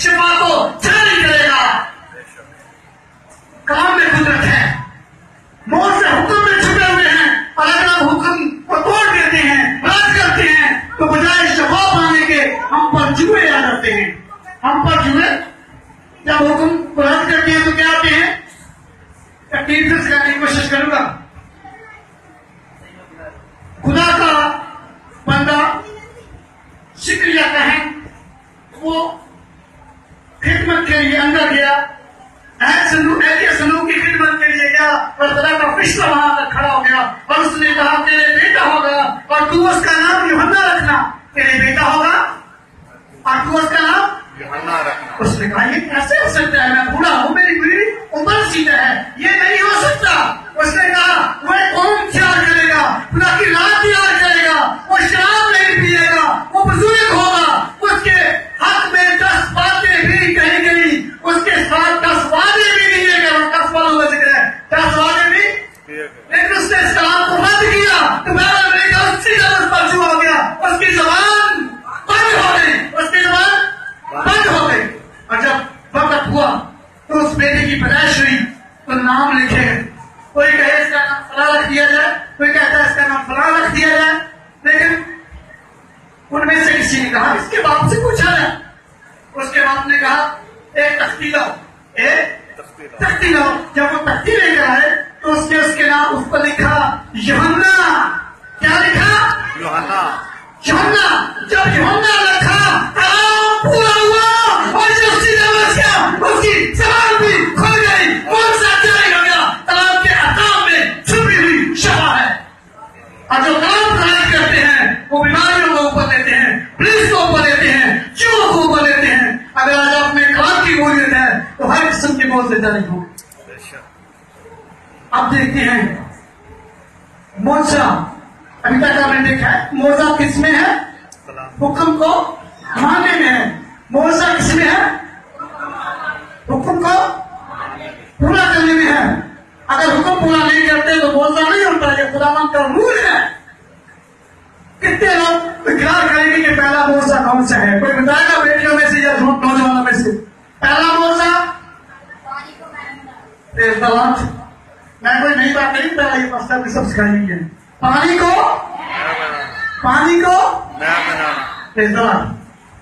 शिफा को जारी करेगा। काम में कुदरत है, मौत से हुक्म में छुपे हुए हैं, और अगर आप हुक्म को तोड़ देते हैं, रद्द करते हैं, तो बजाय शिफा पाने के हम पर जुए आ जाते हैं। हम पर जुए, जब हुक्म को रद्द करते हैं तो क्या आते हैं? तकलीफ से करने की कोशिश करूंगा। खुदा का बंदा शुक्रिया कहें, वो खिदमत के लिए अंदर गया, सलूक की खिदमत के लिए गया, और खुदा का फरिश्ता वहां पर खड़ा हो गया और उसने कहा तेरे बेटा होगा और तू उसका नाम यूहन्ना रखना। तेरे बेटा होगा और तू उसका नाम यूहन्ना रखना। उसने कहा ये कैसे हो सकता है? मैं बूढ़ा हूं, मेरी उम्र सीधा है, ये नहीं हो सकता। उसने कहा वह कौन तैयार करेगा? खुदा की रात तैयार करेगा। वो शराब नहीं पिएगा, वो बुजुर्ग होगा, उसके हक में 10 बातें भी कही गई, उसके साथ 10 वादे भी दिए गए। 10 वालों का जिक्र है, 10 वादे भी, लेकिन उसने सलाम को रद्द किया। तो मेरा उसकी जबान पर शुरू हो गया, उसकी जबान बंद हो गई, उसकी जबान बंद हो गई। और जब वक्त हुआ तो उस बेटे की पैदाइश हुई, तो नाम लिखे। कोई कहे इसका नाम फला रख दिया जाए, कोई कहता है इसका नाम फला रख दिया जाए, लेकिन उनमें से किसी ने कहा इसके बाप से पूछा जाए। उसके बाप ने कहा एक तख्ती लाओ, एक तख्ती लाओ। जब वो तख्ती लेकर आए तो उसके नाम उस पर लिखा यूहन्ना। क्या लिखा? यूहन्ना। यूहन्ना। जब यूहन्ना लिखा काम पूरा हुआ और जो उसकी जबान भी खुल गई, कौन सा जारी हो गया? कलाम के अहकाम में छुपी हुई शफा है। और जो काम खराब करते हैं वो बीमारियों को ऊपर लेते हैं, पुलिस को ऊपर लेते हैं, चोरों को ऊपर लेते हैं। अगर आज आप में कलाम की बोलियत है तो हर किस्म की मौत से जारी हो। अब देखते हैं मोजा। अभी तक आपने देखा है मोजा किसमें है? हुक्म को मानने में है। मोजा किसमें है? हुक्म को पूरा करने में है। अगर हुक्म पूरा नहीं करते तो मोजा नहीं होता। ये खुदावन का रूल है। कितने लोग इकरार करेंगे कि पहला मोजा कौन सा है? कोई बताएगा बेटियों में से या नौजवानों में से? पहला मोजा मैं कोई नई बात नहीं, पहला ये मसला भी सब सिखाई है। पानी को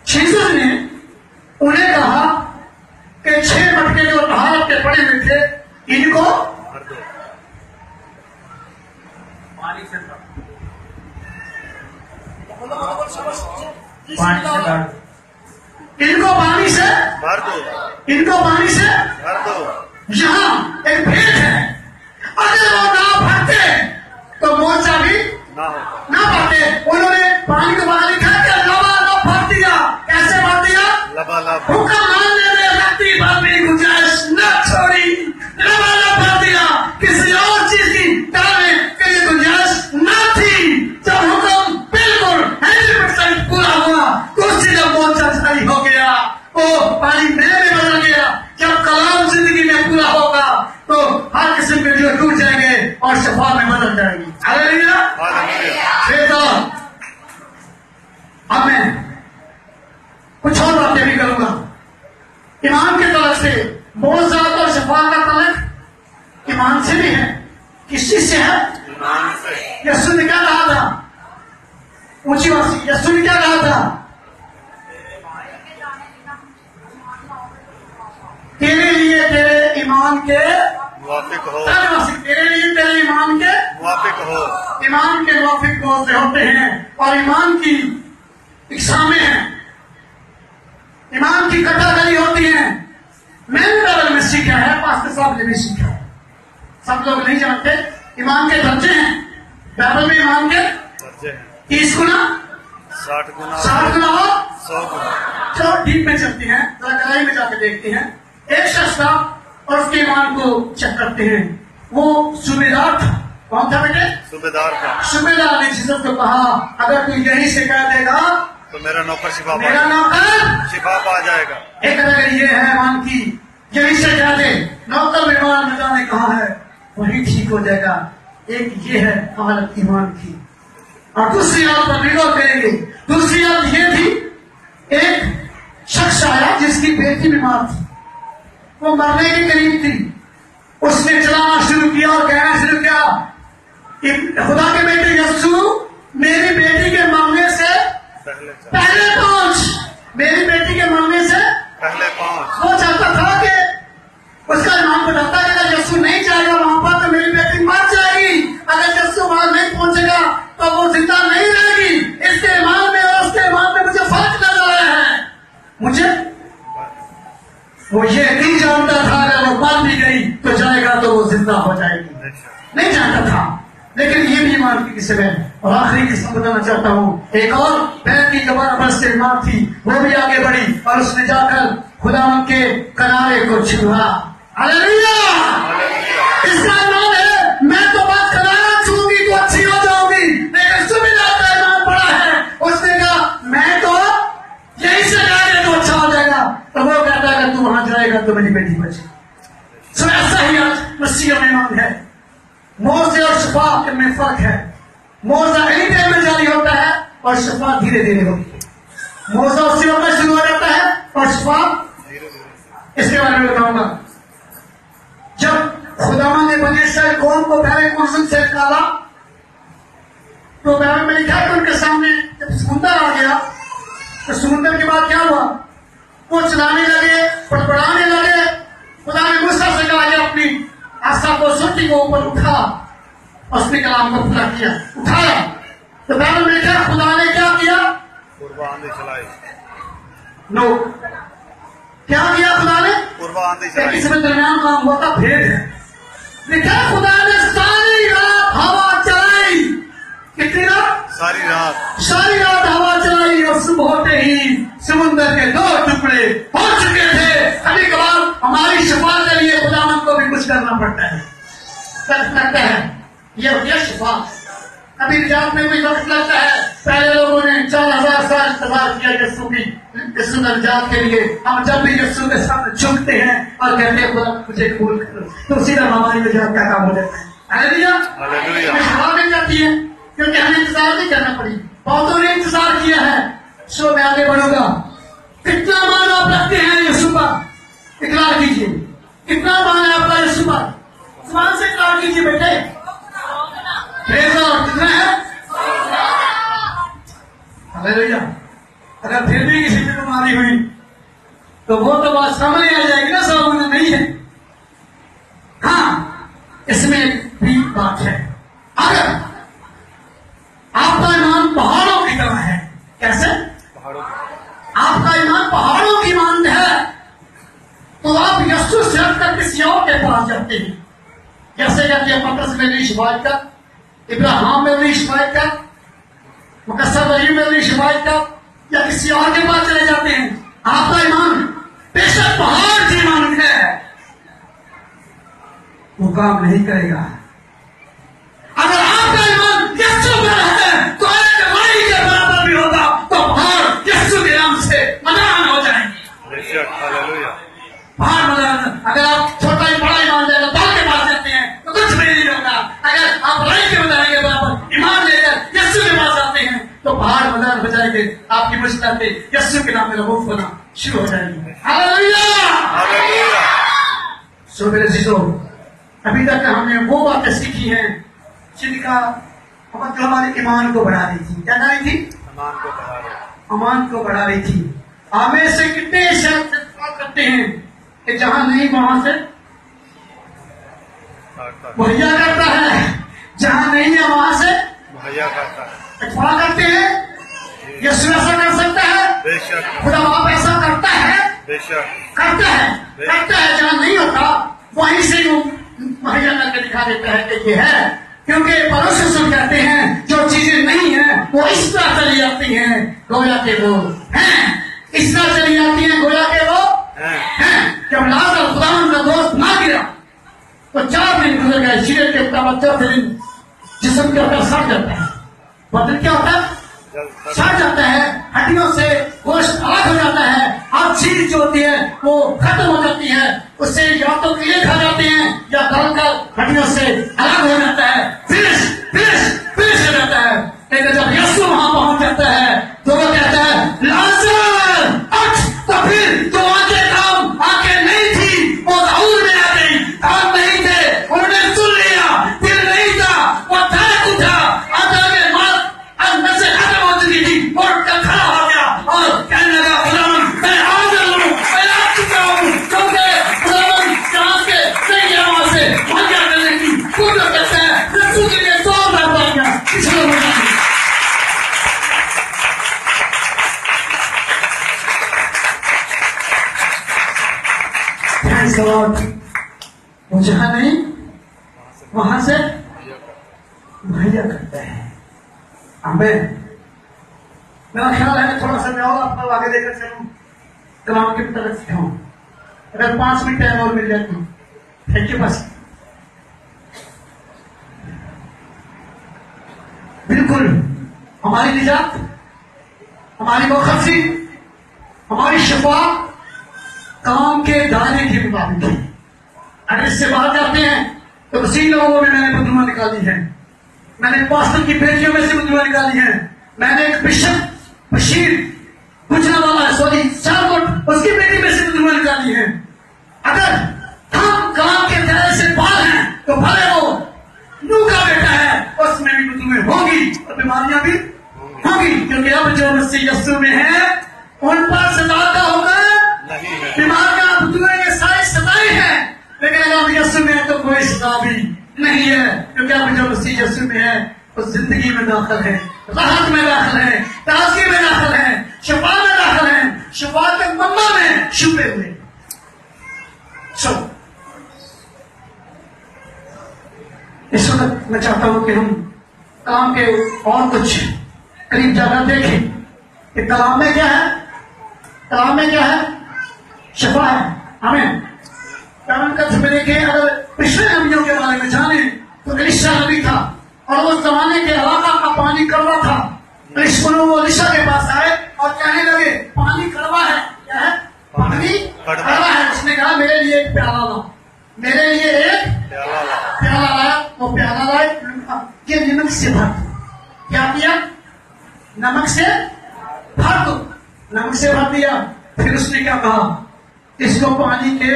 जीसस ने उन्हें कहा कि 6 मटके जो भारत के पड़े हुए थे इनको पानी से भर दो। यहाँ एक भेद है, अगर वो ना भरते तो मोर्चा भी ना भरते। उन्होंने पानी को बाहर लिखा कि लबालब भर दिया। कैसे भर दिया? हुक्म मानने में रत्ती भर में गुंजाइश न छोड़ी, लबालब भर दिया। किसी और चीज की डालने के लिए गुंजाइश न थी। जब हुक्म बिल्कुल 100% पूरा हुआ तो उससे जब मोर्चा जारी हो गया वो पानी मेरे में बदल गया। जब कलाम जिंदगी में पूरा होगा तो हर किस्म के जो टूट जाएंगे और शफा में बदल जाएंगी। अब मैं कुछ और बातें भी करूंगा। ईमान की तरफ से मोज़ात और शफा का तल्लुक ईमान से भी है। किस चीज से है? यीशु ने क्या कहा था? ऊंची वासी यीशु ने क्या कहा था? तेरे लिए तेरे ईमान के मुवाफिक हो। तेरे लिए तेरे ईमान के मुवाफिक हो। ईमान के मुवाफिक रोजे होते हैं और ईमान की इक़सामें हैं, ईमान की कटाकली होती है। मैंने बाइबल में सीखा है, पास्टर साहब ने भी सीखा है। सब लोग नहीं जानते ईमान के दर्जे हैं। बाइबल में ईमान के दर्जे हैं 30 गुना, 60 गुना, 100 गुना। चलो डीप में चलती हैं, गहराई में जाके देखते हैं। एक शख्स था और उसके ईमान को चेक करते हैं। वो सूबेदार था। कौन था बेटे? सूबेदार था। सूबेदार ने जीसस को कहा अगर तू यही से कह देगा तो मेरा नौकर शिफा पा जाएगा। एक अगर ये है ईमान की, यही से कह दे नौकर बीमार मिला ने कहा है वही ठीक हो जाएगा। एक ये है हालत ईमान की। और दूसरी बात पर विरोध करेंगे। दूसरी बात ये थी, एक शख्स आया जिस जिसकी बेटी बीमार थी, वो मरने के करीब थी, उसने चलाना शुरू किया और कहना शुरू किया कि खुदा के बेटे यीशु, मेरी बेटी के मरने से पहले पहुंच, मेरी बेटी के मरने से पहले पहुंच। वो चाहता था कि उसका नाम बताता है अगर यीशु नहीं जाएगा वहां पर तो मेरी बेटी मर जाएगी, अगर यीशु वहां नहीं पहुंचेगा तो वो जिंदा नहीं रहेगी। इसके ईमान में और उसके ईमान में मुझे फर्क नजर आ रहा है। मुझे वो ये नहीं जानता था अगर वो मर भी गई तो जाएगा तो वो जिंदा हो जाएगी, नहीं जानता था। लेकिन ये भी ईमान की किस्म है। और आखिरी किस्म बताना चाहता हूँ, एक और बहन की जबरदस्त ईमान थी, वो भी आगे बढ़ी और उसने जाकर खुदावंद के किनारे को छुआ। हालेलुया! इसका नाम है मैं तो बात किनारा छूंगी तो अच्छी हो जाऊंगी, लेकिन सुविधा का ईमान बड़ा है। उसने कहा मैं तो यही से जाएगा तो अच्छा हो जाएगा, तो वो कहता है तू वहां जाएगा तो मेरी बेटी बचेगी। सो ऐसा ही आज मसीह में ईमान है। मोज़े और शफा में फर्क है। मोज़ा एनी टाइम में जारी होता है और शफा धीरे धीरे होती है। मोज़ा उसी वक्त शुरू हो जाता है और शफा इसके बारे में बताऊंगा। जब खुदावन ने बनी इस्राएल कौम को पहले कुर्सियों से निकाला तो बाइबल में लिखा है कि उनके सामने जब समुद्र आ गया तो समुद्र के बाद क्या हुआ, वो चलाने लगे, पड़पड़ाने लगे। खुदा ने मूसा से कहा कि अपनी आशा को सूटी को ऊपर उठा, उसने कलाम को पूरा किया, उठाया। तो बाइबल में लिखा खुदा ने क्या किया, पूर्व आंधी चलाई। नो, क्या किया खुदा ने, पूर्व आंधी चलाई। इसमें दरमियान काम हुआ था, भेद है। लिखा खुदा ने सारी रात हवा चलाई। कितनी रात? सारी रात। सारी रात हवा चलाई और सुबह होते ही समुद्र के 2 टुकड़े हो चुके थे। कभी कभार हमारी शफा के लिए खुदावंद को भी कुछ करना पड़ता है, लगता है ये हो गया शफा। अभी निजात में भी वक्त लगता है। पहले लोगों ने 4000 साल इंतजार किया यीशु निजात के लिए। हम जब भी यीशु के सामने झुकते हैं और कहते हैं खुदा मुझे कबूल करो, तो सीधा हमारी निजात का काम हो जाता है। हालेलुया! हालेलुया! हमें शफा मिल जाती है क्योंकि हमें इंतजार नहीं करना पड़ी। बहुतों ने इंतजार किया है। सो मैं आगे बढ़ूंगा। कितना मान आप रखते हैं यीशु पर, इकरार कीजिए। कितना मान है आपका यीशु पर? ईमान से इकरार कीजिए बेटे। कितना है? हालेलुया! अगर फिर भी किसी की बीमारी हुई तो वो तो बात सामने आ जाएगी ना, सामने नहीं है। हाँ, इसमें भी बात है। अगर आपका ईमान पहाड़ों की तरह है, कैसे? पहाड़ों आपका ईमान पहाड़ों की मानद है तो आप यीशु से हटकर किसी और के पास जाते हैं। कैसे जाते हैं? पतरस में नहीं शिकायत कर, इब्राहिम में नहीं शिकायत कर, मुकस्सर वली में नहीं शिकायत कर, या किसी और के पास चले जाते हैं। आपका ईमान बेशक पहाड़ की मानद है, वो काम नहीं करेगा। अगर आपका ईमान यीशु पर है तो एक वही के बराबर भी होगा, तो पहाड़ यीशु के नाम से मदान हो जाएंगे। हालेलुया! पहाड़ मदान। अगर आप छोटा ही बड़ा ईमान लेकर बाल के पास जाते हैं तो कुछ भी नहीं होगा। अगर आप वही के मदान के बराबर ईमान लेकर यीशु के पास आते हैं तो पहाड़ मदान हो जाएंगे। आपकी मुश्किलें यीशु के नाम में रबूफ होना शुरू हो जाएंगी। हालेलुया! हालेलुया! सो मेरे चीजों, अभी तक हमने वो बातें सीखी हैं जिनका मतलब हमारे ईमान को बढ़ा रही थी। क्या कर रही थी? ईमान को बढ़ा रहे। ईमान को बढ़ा रही थी। हमें से कितने शब्द करते हैं कि जहां नहीं वहां से मुहैया करता है, जहां नहीं है वहां से मुहैया करता है। इतफा करते हैं। यीशु ऐसा कर सकता है, बेशक, खुदा बाप ऐसा करता है, बेशक, करता है। जहां नहीं होता वहीं से वो मुहैया करके दिखा देता है कि ये है। क्योंकि परमेश्वर कहते हैं जो चीजें नहीं है वो इस तरह चली जाती हैं गोया के वो हैं, इस तरह चली जाती हैं गोया के वो हैं। जब लाजर खुदावंद का दोस्त ना गिरा तो 4 दिन गुजर गए। सीरत के मुताबिक 4 दिन जिस्म के ऊपर सड़ जाता है। बदल क्या होता है? सड़ जाता है। हड्डियों से गोश्त अलग हो जाता है। हर चीज जो होती है वो खत्म हो जाती है। उससे या तो कीड़े खा जाते हैं या गलकर हड्डियों से अलग हो जाता है। फिनिश हो जाता है। लेकिन जब यीशु वहां पहुंच जाता है तो वो कहता है लाजर उठ, तो फिर तो आगे Praise the Lord. वो जहाँ नहीं वहां से मुहैया करता है। आमीन। मेरा ख्याल है थोड़ा सा मैं और आपको आगे लेकर चलूं, कलाम की तरफ सिखाऊं। अगर 5 मिनट टाइम और मिल जाए तो थैंक यू बस। बिल्कुल हमारी निजात, हमारी मुखफी, हमारी शिफा काम के दायरे के मुताबिक है। अगर इससे बाहर जाते हैं तो उसी लोगों में मैंने बदुआ निकाली है, मैंने पास्टर की बेटियों में से बदुआ निकाली है, मैंने एक बिशप बशीर पूछने वाला है सॉरी शारकोट उसकी बेटी में से बदुआ निकाली है। अगर हम काम के दायरे से बाहर हैं तो भले वो नूह का बेटा है उसमें भी बदुए होंगी और बीमारियां भी होगी, क्योंकि अब जो मसीह यीशु में है उन पर सजा का होगा नहीं है। बीमारियां बदुए के सारे सताए हैं, लेकिन अगर आप यीशु में है तो कोई सजा भी नहीं है, क्योंकि आप जो मसीह यीशु में है उस जिंदगी में दाखिल है, राहत में दाखिल है, ताजगी में दाखिल है, शिफा में दाखिल है, शिफा के मम्मा में छुपे हुए। सो इस वक्त मैं चाहता हूं कि हम कलाम के और कुछ करीब ज्यादा देखें कि कलाम में क्या है, कलाम में क्या है, शिफा है। हमें कलाम का में देखें, अगर पिछले नबियों के बारे में जाने तो एलिशा नबी था और उस जमाने के इलाका का पानी कड़वा था। वो एलिशा के पास आए और कहने लगे पानी कड़वा है। क्या है? पानी कड़वा है। उसने कहा मेरे लिए एक प्याला ला, मेरे लिए एक प्याला लाया। वो प्याला लाया, ये नमक से भर दो। क्या किया? नमक से भर दो। नमक से भर दिया। फिर उसने क्या कहा? इसको पानी के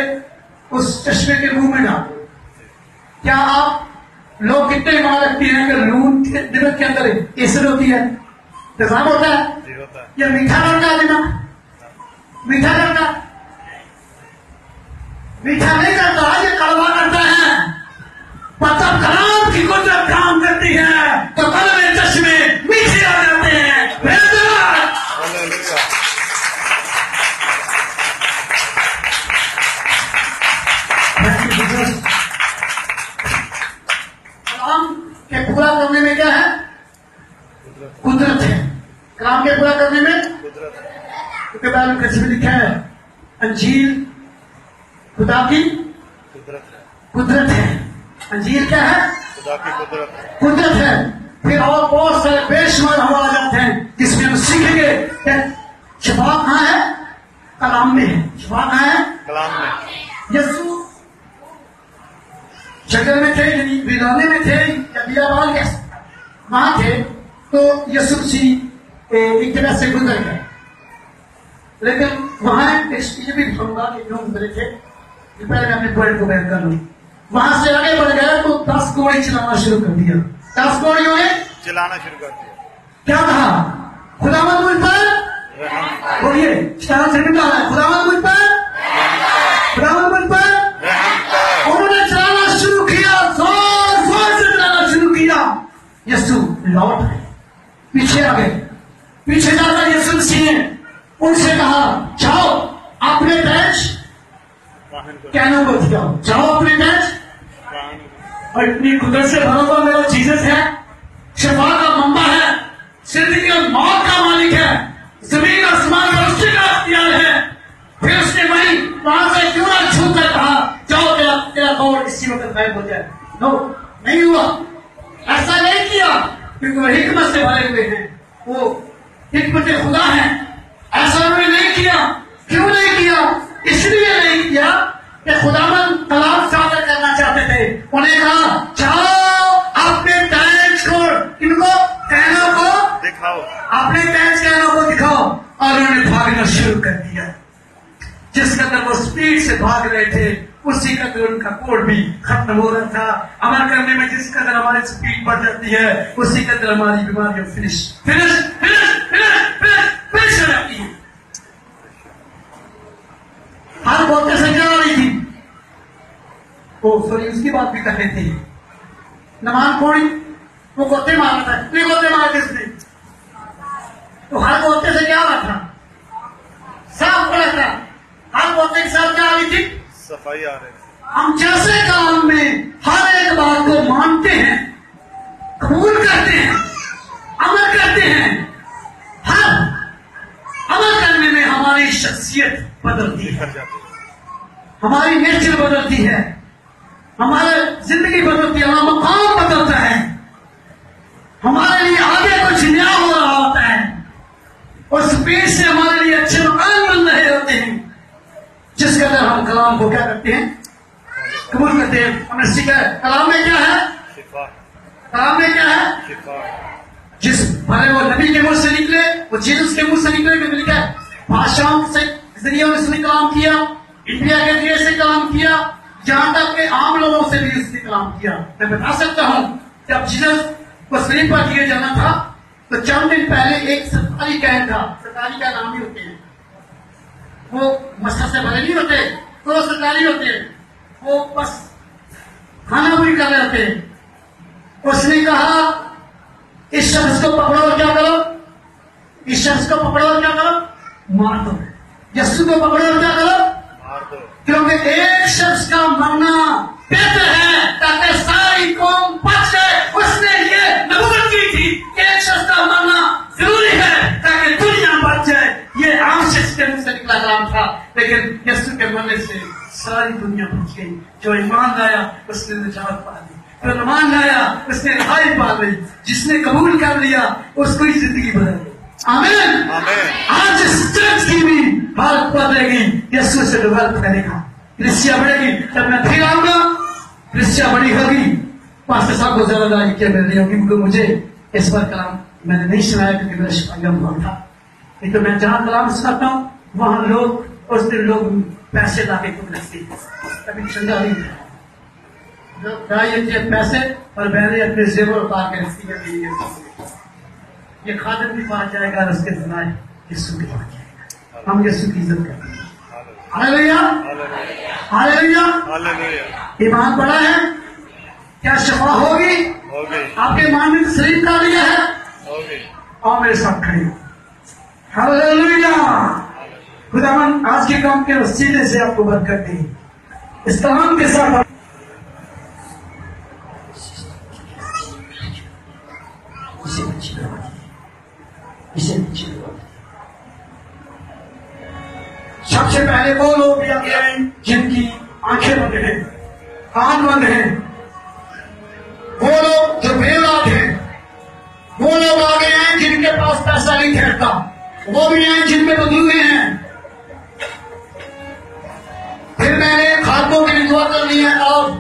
उस चश्मे के मुंह में डाल। क्या आप लोग कितने मान रखते हैं कि लून के नमक के अंदर केसर होती है, तेजाब होता है, या मीठा करता है नमक? मीठा करता, मीठा नहीं करता, ये कड़वा करता है। मतलब कलाम की कुदरत काम करती है तो कलमे चश्मे मीठे आ जाते हैं। कलाम के पूरा करने में क्या है? कुदरत है। कलाम के पूरा करने में क्योंकि बाइबल में कैसे लिखा है, अंजील खुदा की कुदरत है। अंजील क्या है? खुदा की कुदरत है। फिर और बहुत सारे बेशुमार हम आ जाते हैं जिसमें हम सीखेंगे कि शिफा कहाँ है? कलाम में है। शिफा कहाँ है? कलाम में। यीशु जंगल में थे, यानी वीराने में थे या बियाबान के वहां थे, तो यीशु मसीह एक तरह से गुजर गए। लेकिन वहां ये भी दिखाऊंगा कि क्यों गुजरे थे। पहले मैं अपने पॉइंट को बयान कर लूं। वहां से आगे बढ़ गए तो 10 गोली चलाना शुरू कर दिया। 10 गोलियों ने चलाना शुरू कर दिया। क्या कहा? खुदावंद मुझ पर, बोलिए चार से निकला है, खुदावंद मुझ पर, खुदावंद मुझ पर। उन्होंने चलाना शुरू किया, जोर जोर से चलाना शुरू किया। यीशु लौट गए, पीछे आ गए। पीछे जाकर यीशु मसीह ने उनसे कहा जाओ अपने बेंच कहना को दिखाओ, जाओ अपने बेंच। और इतनी कुदरत से भरा हुआ मेरा जीसस है, शिफा का मंबा है, जिंदगी और मौत का मालिक है, जमीन और आसमान का उसके का अख्तियार है। फिर उसने वहां से क्यों ना छू कर कहा जाओ तेरा गौर इसी वक्त गायब हो जाए। नो, नहीं हुआ। ऐसा नहीं किया क्योंकि वो हिकमत से भरे हुए हैं, वो हिकमत खुदा है। ऐसा उन्होंने नहीं किया। क्यों नहीं किया? इसलिए नहीं किया कि खुदावन कलाम सादर करना चाहते थे। उन्हें कहा जाओ अपने टैलेंट को, इनको कहनों को दिखाओ, अपने टैलेंट कहनों को दिखाओ। और उन्होंने भागना शुरू कर दिया। जिस कदर वो स्पीड से भाग रहे थे उसी कदर उनका कोड भी खत्म हो रहा था। अमल करने में जिस कदर हमारी स्पीड बढ़ जाती है उसी कदर हमारी बीमारियां finish finish finish finish finish finish हो जाती है। हर बोलते से क्या आ रही थी? ओ सॉरी, उसकी बात भी कर रहे थे। नमान कोड़ी वो गोते मारा था, कितने गोते मारे थे उसने? तो हर गोते से क्या आ रहा था? सांप पड़ा था। हर गोते के साथ क्या आ रही थी? सफाई आ रही है। हम जैसे काम में हर एक बात को मानते हैं, कबूल करते हैं, अमल करते हैं, हर अमल करने में हमारी शख्सियत बदलती है, निखर जाती है। हमारी नेचर बदलती है, हमारी जिंदगी बदलती है, हमारा मकाम बदलता है, हमारे लिए आगे कुछ नया हो रहा होता है, उस पेज से हमारे लिए अच्छे मकान बन रहे होते हैं, जिस कदर हम कलाम को क्या करते हैं, कबूल करते हैं। हमने सीखा है कलाम में क्या है, शिफा कलाम में क्या है, शिफा जिस भले वो नबी के मुंह से निकले, वो जीसस के मुंह से निकले, क्योंकि लिखा है भाषाओं से जरिए उसने कलाम किया, इंडिया के जरिए से कलाम किया, जहां तक के आम लोगों से भी उसने कलाम किया। मैं बता सकता हूं जब जीसस को सलीब पर दिए जाना था तो चंद दिन पहले एक सरकारी कैन था, सरकारी का नाम ही होते हैं, वो मस्जिद से भले नहीं होते, तो सरकारी होते हैं, वो बस खाना पूरी कर रहे होते हैं। उसने कहा इस शख्स को पकड़ो और क्या करो, इस शख्स को पकड़ो और क्या करो, मार दो। यीशु को पकड़ो और क्या करो, मार दो। क्योंकि एक शख्स का मरना बेहतर है ताकि सारी कौम बच जाए। उसने ये नबूवत की थी कि एक शख्स का मरना जरूरी है ताकि दुनिया बच जाए। ये आम शख्स के मुंह से निकला कलाम था, लेकिन यीशु के मरने से सारी दुनिया बच गई। जो ईमान लाया उसने निजात पा ली, जो ईमान लाया उसने रिहाई पा ली, जिसने कबूल कर लिया उसको ही जिंदगी बदल गई। आमीन। आमीन। आज इस चर्च की भी हालत बदलेगी, यीशु से डेवलप करेगा, क्रिस्चिया बढ़ेगी। जब मैं फिर आऊंगा क्रिस्चिया बड़ी होगी, पास्टर साहब को जिम्मेदारी क्या मिल रही होगी, क्योंकि मुझे इस पर कलाम मैंने नहीं सुनाया क्योंकि मेरा शिकायत हुआ था। नहीं तो मैं जहां कलाम सुनाता हूँ वहां लोग उस दिन लोग पैसे लाके खुद रखते, कभी चंदा नहीं देते पैसे, और मैंने अपने जेवर उतार के रखती है। ये खादिम भी पास जाएगा और उसके जनाए यीशु के पास जाएगा। हम यीशु की इज्जत करते हैं। Hallelujah, hallelujah, hallelujah. ईमान बड़ा है, क्या शफा होगी? हो गई, आपके ईमान ने शरीफ का लिया है, हो गई। और मेरे साथ खड़े हो। हालेलुया। खुदावन आज के काम के वसीले से आपको बरकत दी, इस कलाम के साथ इसे सबसे पहले वो लोग भी आगे आए जिनकी आंखें बंद हैं, कान बंद हैं, वो लोग जो बेऔलाद हैं, वो लोग आगे आए जिनके पास पैसा नहीं ठहरता, वो भी आए जिनमें बदलुए हैं। फिर मैंने खातों के लिए दुआ करनी है, और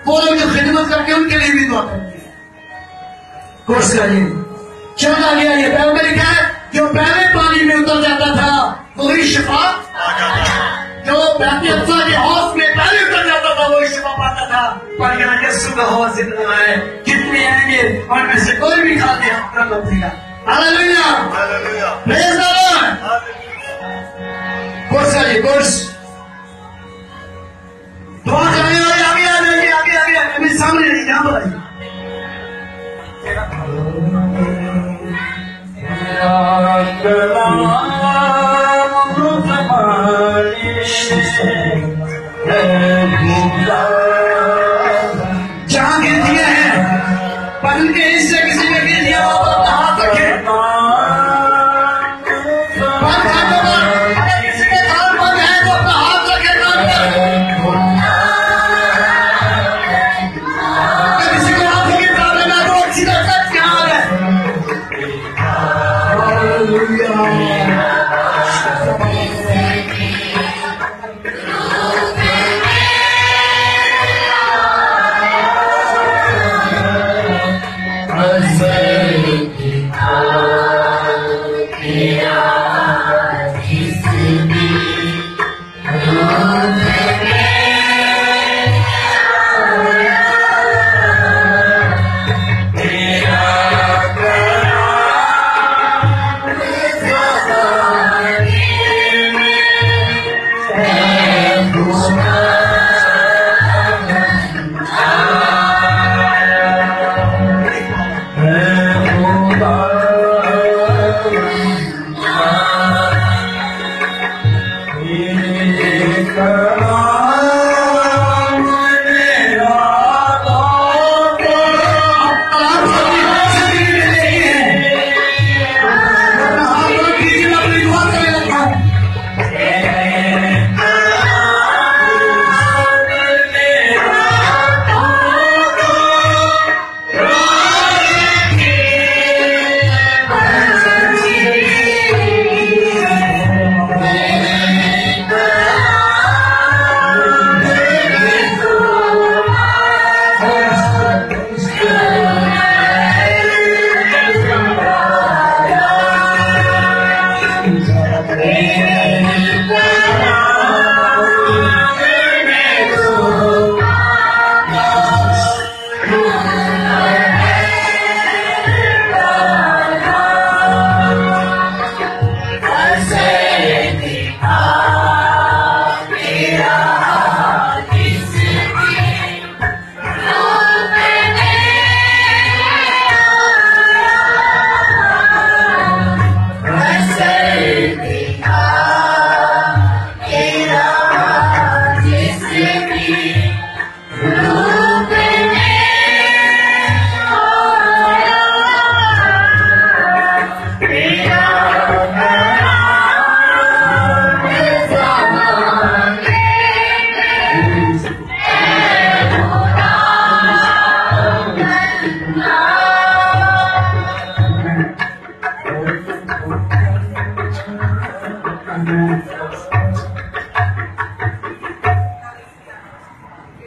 वो लोग जो खिदमत करके उनके लिए भी दुआ करनी है। कोर्स करिए, चला गया ये पैर में लिखा है, जो पहले पानी में उतर जाता था वही शिफा आ जाता है। जो बैती अफसा के हौस में पहले उतर जाता था वही शिफा पाता था। पर यहाँ यीशु का हौस जिंदा है, कितने आएंगे और में से कोई भी खा दे अपना लग दिया। Hallelujah, hallelujah. Praise the Lord. Course करिए, कोर्स दुआ करने वाले आगे आ जाइए, आगे आगे अभी सामने नहीं, यहाँ पर आइए। जहां गिर दिए हैं पल के हिस्से किसी ने गिर दिया हो तो अपना हाथ रखे। पल खाते वक्त अगर किसी के कान बंद है तो अपना हाथ रखे कान पर। अगर किसी को आंखों की प्रॉब्लम है तो अच्छी तरह ख्याल है।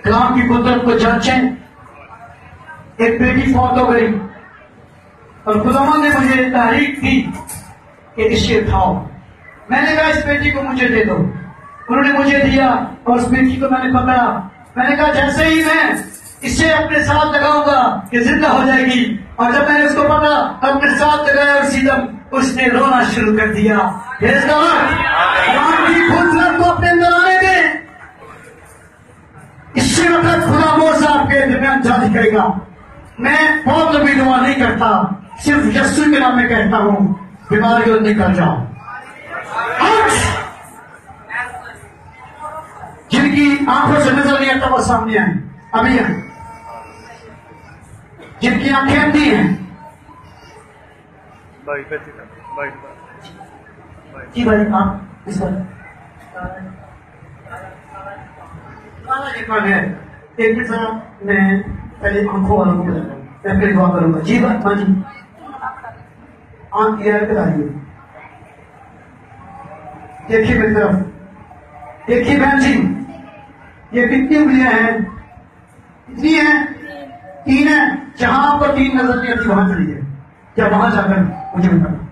कलाम की कुदरत को जांचें। एक बेटी फौत हो गई और खुदामा ने मुझे तारीख दी कि इसे उठाओ। मैंने कहा इस बेटी को मुझे दे दो। उन्होंने मुझे दिया और उस बेटी को मैंने पकड़ा। मैंने कहा जैसे ही मैं इसे अपने साथ लगाऊंगा ये जिंदा हो जाएगी। और जब मैंने उसको पकड़ा अपने साथ लगाया और सीधम उसने रोना शुरू कर दिया। कलाम की कुदरत को अपने अंदर आने दें। इसी वक्त खुदा मोसा आपके दरमियान जारी करेगा। मैं बहुत लंबी दुआ नहीं करता, सिर्फ यस्सु के नाम में कहता हूं बीमारियों निकल जाओ। जिनकी आंखों से नजर नहीं आता वो सामने आए, अभी आए। जिनकी आंखें अंधी हैं, जी भाई आप इस पर है। एक मिनट मैं पहले आंखों वालों को मैं फिर दुआ करूंगा। जी बात हाँ जी, आंख क्लियर कराइए। देखिए मेरी तरफ, देखिए बहन जी, ये कितनी उंगलियां हैं? कितनी है? 3 है। जहां आपको 3 नजर नहीं आती वहां चलिए, या वहां जाकर मुझे बताना।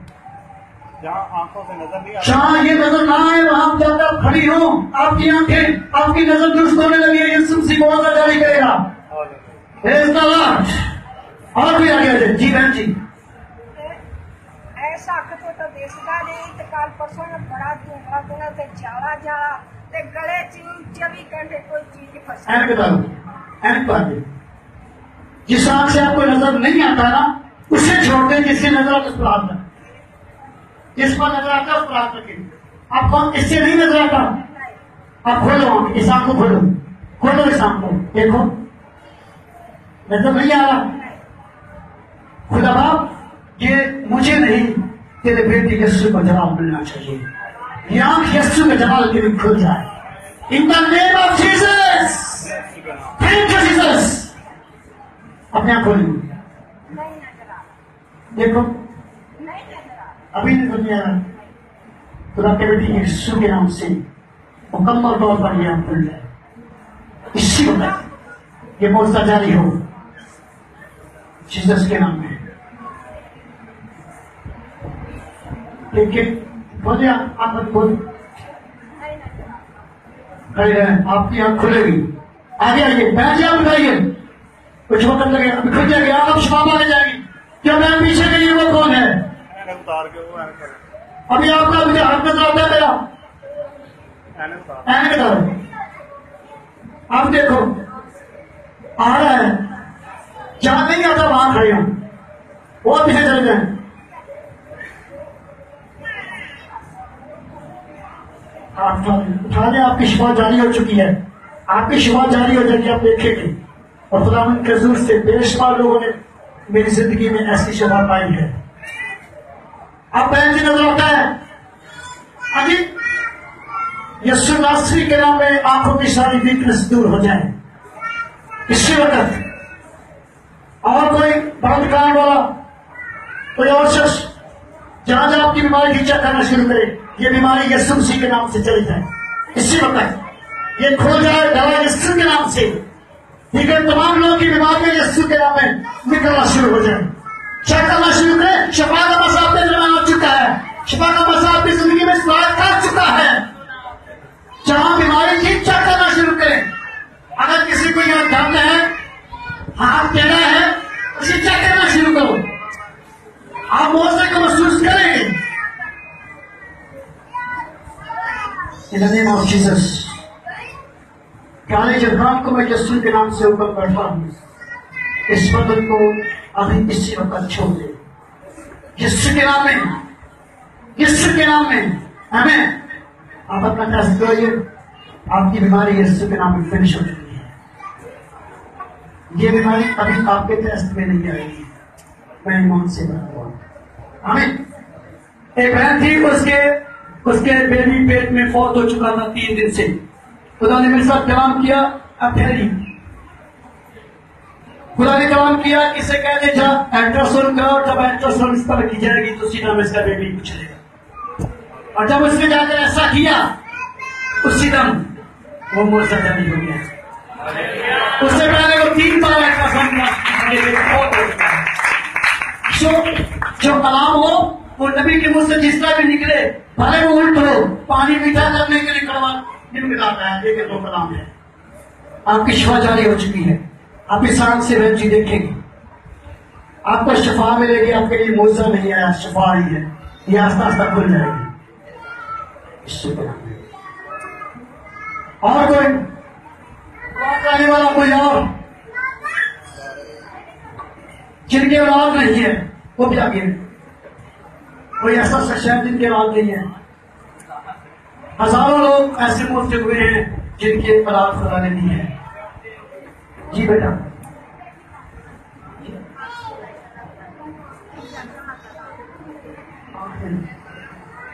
जहाँ आंखों से नजर नहीं जहां ये नजर ना आए वहां जाकर खड़ी हो। आपकी आंखें, आपकी नजर दुरुस्त होने लगी है। यीशु मसीह को आवाज जारी करेगा। Praise the Lord। और भी आगे आ जाए। जी बहन जी, ऐसा कतो तो देसदा नहीं ते काल परसों में बड़ा दूंगा ते जाला जाला ते गले च 24 घंटे कोई चीज फंसा। ऐनक डालो, ऐनक डाल दे। जिस आंख से आपको नजर नहीं आता ना उसे छोड़ दें, जिससे नजर आता उस पर हाथ रखें। जिस पर नजर आता उस पर हाथ रखें। आपको इससे नहीं नजर आता, आप खोलो आंख, इस आंख को खोलो, खोलो इस आंख को, देखो नजर नहीं आ रहा। खुदा बाप, ये मुझे नहीं तेरे बेटे यीशु को जवाब मिलना चाहिए। ये आंख यीशु के जवाब के लिए खुल जाए। In the name of Jesus, thank you Jesus. अपने आप खोलिए, नहीं नजर आ, देखो नहीं नजर आ। अभी नजर नहीं आ रहा। खुदा के बेटे यीशु के नाम से मुकम्मल तौर पर यह खुल जाए। इसी वक्त ये मौजूदा जारी हो जीसस के नाम में। लेकिन बोलिए आप मत बोल, नहीं नजर आ। आपकी आंख खुलेगी। आगे आइए, बैठ जाए, उठाइए। कुछ वक्त लगेगा, अभी खुल जाएगी। आप शबाब आगे जाएगी। क्या मैं पीछे गई वो कौन है? ऐनक उतार के वो ऐनक करें। अभी आपका मुझे हाथ नजर आता है मेरा, ऐनक उतार। ऐनक डालो। आप देखो आ रहा है, जहां नहीं आता वहां खड़े हो, वो पीछे चले जाए। आप उठा लें, आपकी शिफा जारी हो चुकी है। आपकी शिफा जारी हो जाएगी, आप देखेंगे। और खुदावंद के हुजूर से बेशुमार लोगों ने मेरी जिंदगी में ऐसी शिफा पाई है। आप बहन जी नजर आता है अभी यीशु नासरी के नाम में आंखों की सारी वीकनेस दूर हो जाए इसी वक्त। और कोई बंद कारण वाला कोई और शख्स जहां जहां आपकी बीमारी की चेक करना शुरू करे, ये बीमारी यीशु मसीह के नाम से चली जाए इसी वक्त। ये खो जाए दवा यीशु के नाम से। लेकिन तमाम लोगों की बीमारियां यीशु के नाम में निकलना शुरू हो जाए। चेक करना शुरू करें, शफा का मसला आपके दरमियान आ चुका है। शिफा का मसा आपकी जिंदगी में स्वागत कर चुका है। जहां बीमारी थी चेक करना शुरू करें। अगर किसी को यह दर्द है, हाथ टेढ़ा है, उसे चेक करना शुरू करो। आप मौसम को महसूस करेंगे। In the name of Jesus, प्यारे जबरान को मैं यीशु के नाम से ऊपर बैठा हूँ। इस बदल को अभी इसी वक्त छोड़ दे, यीशु के नाम में, यीशु के नाम में। आमीन। आप अपना टेस्ट करिए, आपकी बीमारी यीशु के नाम में फिनिश हो चुकी है। ये बीमारी अभी आपके टेस्ट में नहीं आएगी। मैं ईमान से बात हुआ। आमीन। एक बहन थी, उसके बेबी पेट में फौत हो चुका था 3 दिन से। खुदा ने मेरे साथ कलाम किया, अब ठहरी। खुदा ने कलाम किया कि इसे कह दे जा अल्ट्रासाउंड कराओ। जब अल्ट्रासाउंड इस पर की जाएगी तो सीधा में इसका बेबी उछलेगा। और जब उसने जाकर ऐसा किया, उसी दम वो मोर्चा जारी हो गया। उससे पहले वो 3 बार अल्ट्रासाउंड जो कलाम हो वो नबी के मुंह से जिस तरह भी निकले, भले वो उल्ट हो, पानी मीठा करने के लिए कड़वा निकलता है। लेकिन वो कलाम है। आपकी शिफा जारी हो चुकी है। आप इस आंख से जी देखेंगे, आपको शिफा मिलेगी। आपके लिए मौजा नहीं आया, शिफा ही है। ये आस्ता आस्ता खुल जाएगी। और कोई आने वाला कोई और जिनके औलाद नहीं है वो भी आगे। कोई ऐसा शख्स है जिनके औलाद नहीं है। हजारों लोग ऐसे मुफ्त हुए हैं जिनके औलाद खुदा ने दी है। जी बेटा,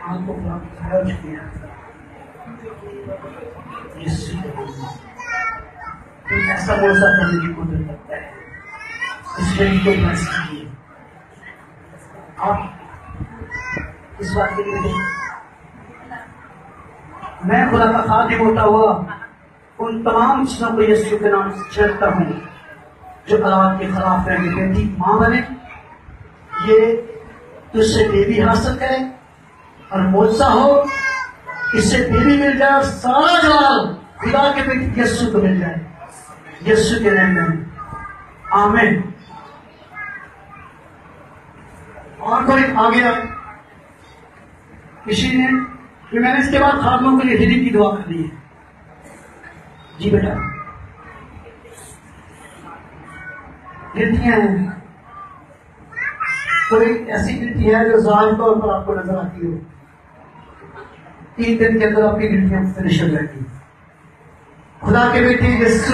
आपको प्राप्त किया तो ऐसा मौसा करने की कुदरत रखता है। इसलिए इनको प्रयास कीजिए। आप इस बात के लिए मैं खुदा का खादिम होता हुआ उन तमाम चीजों को यीशु के नाम से छेड़ता हूँ जो औलाद के खिलाफ है। बेटी मां बने, ये तुझसे बेबी हासिल करे और मौजा हो, इससे बेबी मिल जाए और सारा जलाल खुदा के बेटी यीशु को मिल जाए। यीशु के नाम में आमीन। और कोई आ गया किसी ने, कि मैंने इसके बाद खादमों के लिए हिली की दुआ करनी है। जी बेटा, गिनतियां हैं। कोई ऐसी गिनती है जो जाहिर तौर पर आपको नजर आती हो। 3 दिन के अंदर आपकी गिनतियां फिनिश हो जाएगी। खुदा के बेटे यीशु